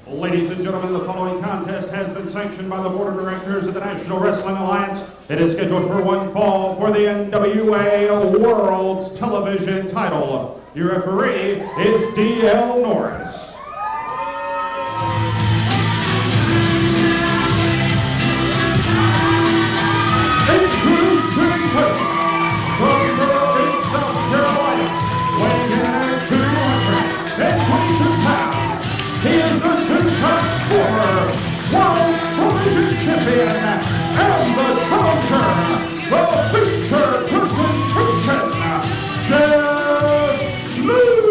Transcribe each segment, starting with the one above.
Ladies and gentlemen, the following contest has been sanctioned by the Board of Directors of the National Wrestling Alliance. It is scheduled for one fall for the NWA World's Television title. Your referee is Dio Norris. Introducing first, from Truitt, South Carolina, weighing in at 222 pounds. He is the two-time former World Television Champion and the challenger, the feature person Truitt, Jeff Lewis.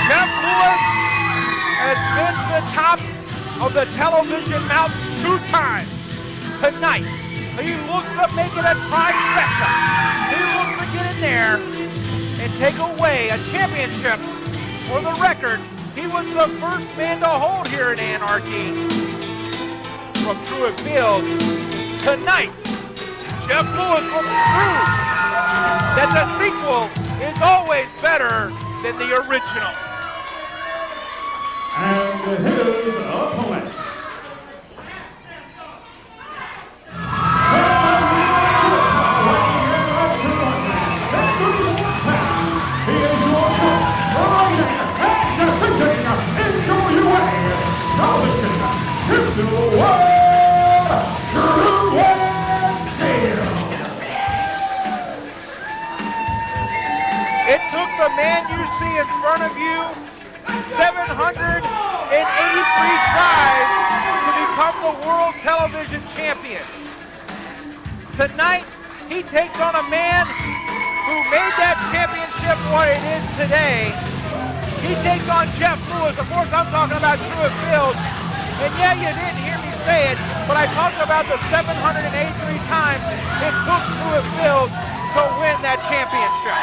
Jeff Lewis has been to the top of the television mountain 2 times. Tonight, he looks to make it a trifecta. He looks to get in there and take away a championship. For the record, he was the first man to hold here in Anarchy from Truitt Field. Tonight, Jeff Lewis will prove that the sequel is always better than the original. And his opponent. He is your NWA Television It took the man you see in front of you 783 tries to become the World Television Champion. Tonight, he takes on a man who made that championship what it is today. He takes on Jeff Lewis. Of course, I'm talking about Truitt Field. And yeah, you didn't hear me say it, but I talked about the 783 times it took Truitt Field to win that championship.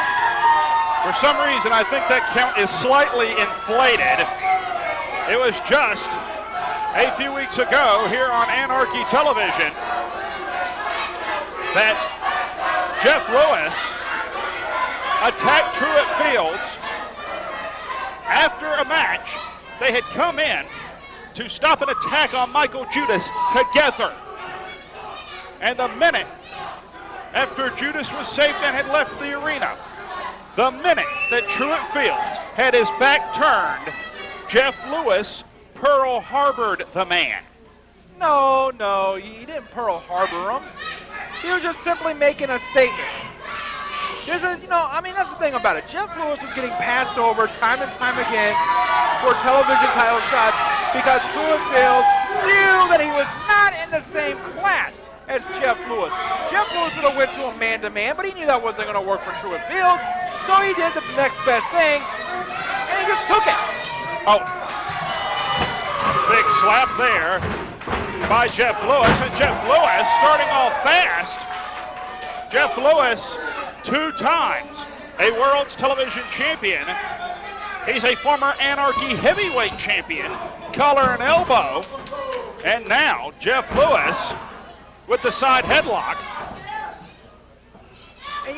For some reason, I think that count is slightly inflated. It was just a few weeks ago here on Anarchy Television that Jeff Lewis attacked Truitt Fields. After a match, they had come in to stop an attack on Michael Judas together. And the minute after Judas was safe and had left the arena, the minute that Truitt Fields had his back turned, Jeff Lewis Pearl Harbored the man. No, he didn't Pearl Harbor him. He was just simply making a statement. That's the thing about it. Jeff Lewis was getting passed over time and time again for television title shots because Truitt Fields knew that he was not in the same class as Jeff Lewis. Jeff Lewis would have went to him man-to-man, but he knew that wasn't going to work for Truitt Fields, so he did the next best thing, and he just took it. Oh, big slap there by Jeff Lewis, and Jeff Lewis starting off fast. Jeff Lewis, 2 times a World's Television Champion. He's a former Anarchy Heavyweight Champion, collar and elbow. And now Jeff Lewis with the side headlock. And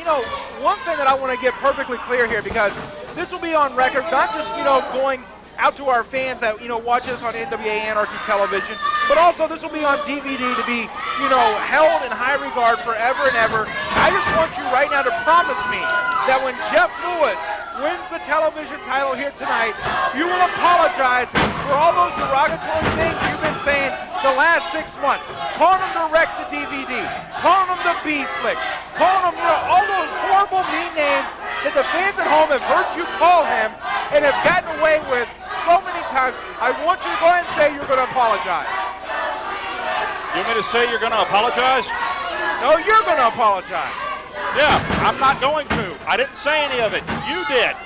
one thing that I want to get perfectly clear here, because this will be on record, not just, going out to our fans that, watch us on NWA Anarchy Television, but also this will be on DVD to be, held in high regard forever and ever. I just want you right now to promise me that when Jeff Lewis wins the television title here tonight, you will apologize for all those derogatory things you've been saying the last 6 months. Calling him direct to DVD, calling him the B-Flick, calling him, all those horrible mean names that the fans at home have heard you call him and have gotten away with so many times. I want you to go ahead and say you're going to apologize. You want me to say you're going to apologize? No, you're going to apologize. Yeah, I'm not going to. I didn't say any of it. You did.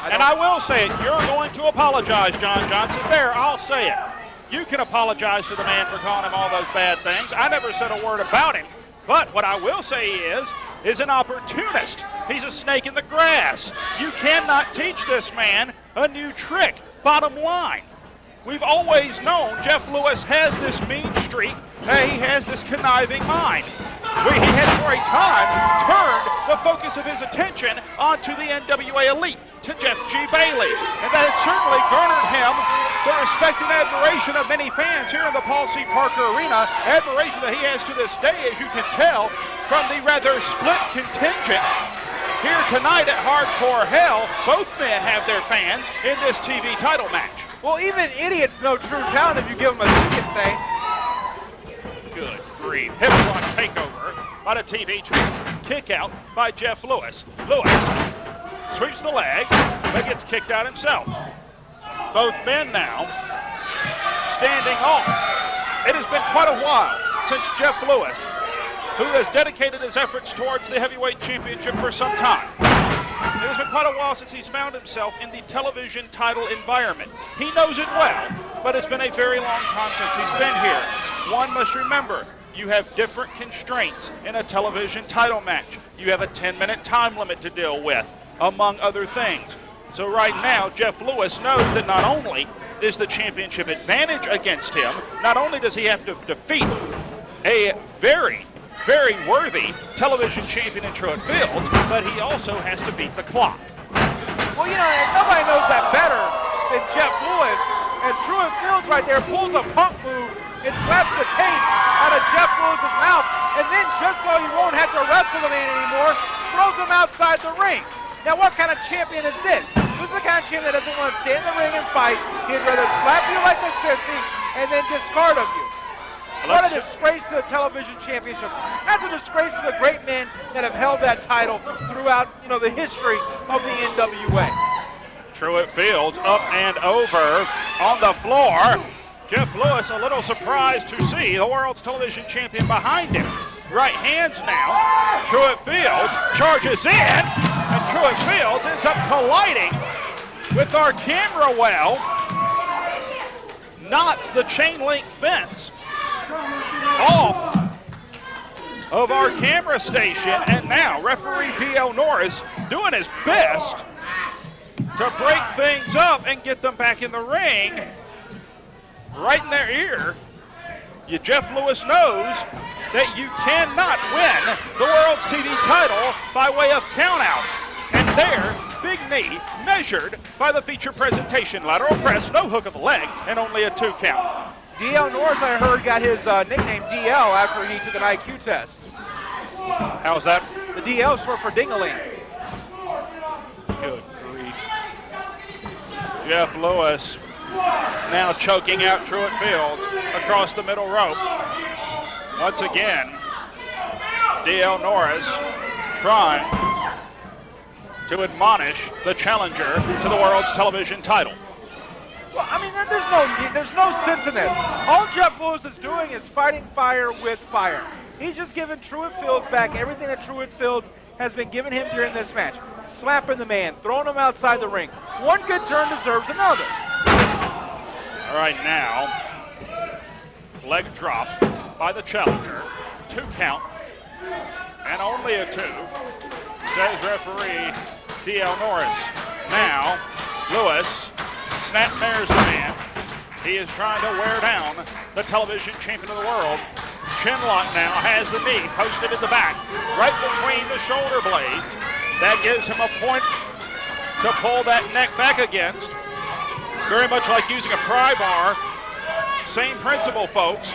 And I will say it. You're going to apologize, John Johnson. There, I'll say it. You can apologize to the man for calling him all those bad things. I never said a word about him. But what I will say he is an opportunist. He's a snake in the grass. You cannot teach this man a new trick. Bottom line. We've always known Jeff Lewis has this mean streak. He has this conniving mind. He had for a time turned the focus of his attention onto the NWA Elite. to Jeff G. Bailey. And that has certainly garnered him the respect and admiration of many fans here in the Paul C. Parker Arena. Admiration that he has to this day, as you can tell, from the rather split contingent here tonight at Hardcore Hell. Both men have their fans in this TV title match. Well, even idiots know true talent if you give them a ticket, say. Good grief. Hip block takeover by the TV champ. Kick out by Jeff Lewis. Lewis sweeps the leg, but gets kicked out himself. Both men now standing off. It has been quite a while since Jeff Lewis, who has dedicated his efforts towards the heavyweight championship for some time. It has been quite a while since he's found himself in the television title environment. He knows it well, but it's been a very long time since he's been here. One must remember, you have different constraints in a television title match. You have a 10-minute time limit to deal with, among other things. So right now, Jeff Lewis knows that not only is the championship advantage against him, not only does he have to defeat a very worthy television champion in Truitt Fields, but he also has to beat the clock. Well, you know, nobody knows that better than Jeff Lewis. And Truitt Fields right there pulls a punk move and slaps the taste out of Jeff Lewis's mouth. And then, just so he won't have to wrestle the man anymore, throws him outside the ring. Now, what kind of champion is this? This is the kind of champion that doesn't want to stay in the ring and fight. He'd rather slap you like a sissy and then discard of you. What a disgrace to the television championship. That's a disgrace to the great men that have held that title throughout, you know, the history of the NWA. Truitt Fields up and over on the floor. Jeff Lewis a little surprised to see the world's television champion behind him. Right hands now. Truitt Fields charges in, and Truitt Fields ends up colliding with our camera well. Knocks the chain link fence off of our camera station, and now referee Dio Norris doing his best to break things up and get them back in the ring. Right in their ear, Jeff Lewis knows that you cannot win the world's TV title by way of countout. And there, big knee measured by the feature presentation. Lateral press, no hook of the leg, and only a 2 count. Dio Norris, I heard, got his nickname DL after he took an IQ test. How's that? The DL short for Dingaling. Good grief. Jeff Lewis now choking out Truitt Fields across the middle rope. Once again, Dio Norris trying to admonish the challenger to the world's television title. Well, I mean, there's no sense in this. All Jeff Lewis is doing is fighting fire with fire. He's just giving Truitt Fields back everything that Truitt Fields has been giving him during this match. Slapping the man, throwing him outside the ring. One good turn deserves another. All right, now, leg drop by the challenger. 2 count, and only a 2, says referee Dio Norris. Now, Lewis snapmares the man. He is trying to wear down the television champion of the world. Chinlock now has the knee posted in the back, right between the shoulder blades. That gives him a point to pull that neck back against. Very much like using a pry bar. Same principle, folks.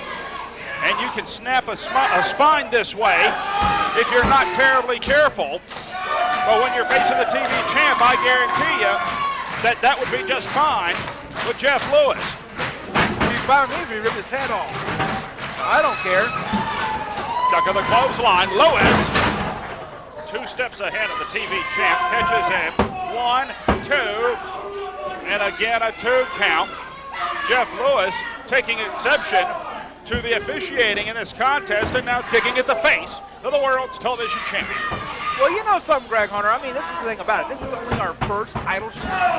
And you can snap a spine this way if you're not terribly careful. But when you're facing the TV champ, I guarantee you that would be just fine with Jeff Lewis. He's fine with me if he ripped his head off. I don't care. Duck of the clothesline. Lewis, 2 steps ahead of the TV champ. Catches him. 1, 2. And again, a 2 count. Jeff Lewis taking exception to the officiating in this contest and now digging at the face of the world's television champion. Well, you know something, Greg Hunter. I mean, this is the thing about it. This is only our first title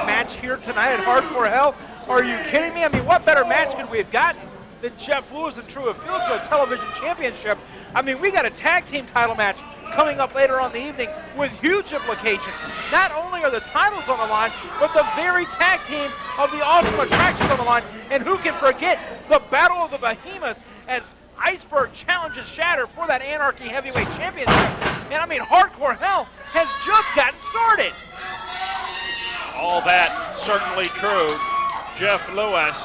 match here tonight at Hardcore Hell. Are you kidding me? I mean, what better match could we have gotten than Jeff Lewis and Truitt Fields for a television championship? I mean, we got a tag team title match coming up later on the evening with huge implications. Not only are the titles on the line, but the very tag team of the Awesome Attractions on the line. And who can forget the Battle of the Behemoths as Iceberg challenges Shatter for that Anarchy Heavyweight Championship. And I mean, Hardcore Hell has just gotten started. All that certainly true. Jeff Lewis,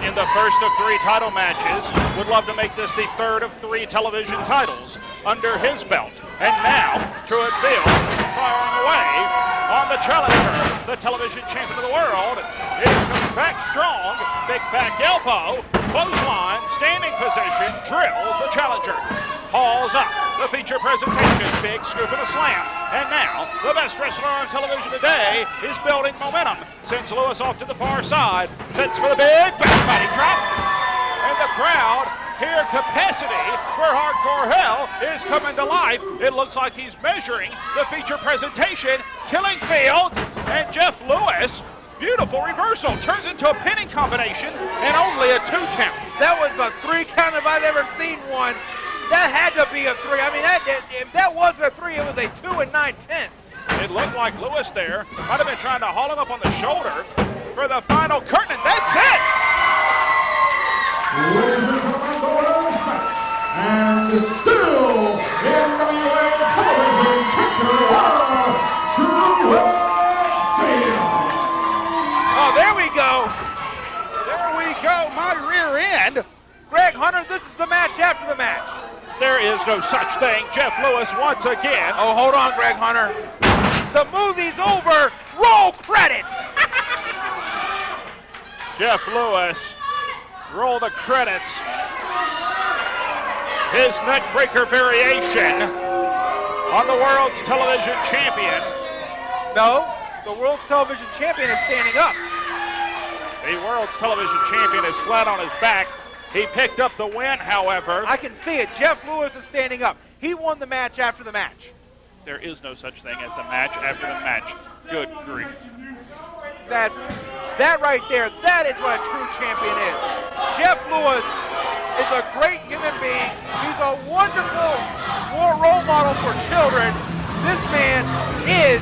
in the first of 3 title matches, would love to make this the third of 3 television titles under his belt. And now, Truitt Field firing away on the challenger, the television champion of the world. Here comes back strong, big back elbow, clothesline, standing position, drills the challenger. Hauls up the feature presentation, big scoop and a slam. And now, the best wrestler on television today is building momentum. Sends Lewis off to the far side, sets for the big back body drop. And the crowd, here capacity for Hardcore Hell is coming to life. It looks like he's measuring the feature presentation, killing Fields, and Jeff Lewis. Beautiful reversal, turns into a pinning combination and only a 2 count. That was a 3 count if I've ever seen one. That had to be a 3. I mean, if that wasn't a 3, it was a 2 9/10. It looked like Lewis there might have been trying to haul him up on the shoulder for the final curtain, and that's it! And still NWA Television Champion, Truitt Field. Oh, there we go. There we go, my rear end. Greg Hunter, this is the match after the match. There is no such thing. Jeff Lewis once again. Oh, hold on, Greg Hunter. The movie's over. Roll credits. Jeff Lewis, roll the credits. His neckbreaker variation on the world's television champion. No, the world's television champion is standing up. The world's television champion is flat on his back. He picked up the win, however. I can see it. Jeff Lewis is standing up. He won the match after the match. There is no such thing as the match after the match. Good grief. That right there, that is what a true champion is. Jeff Lewis is a great human being. He's a wonderful role model for children. This man is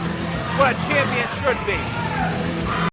what a champion should be.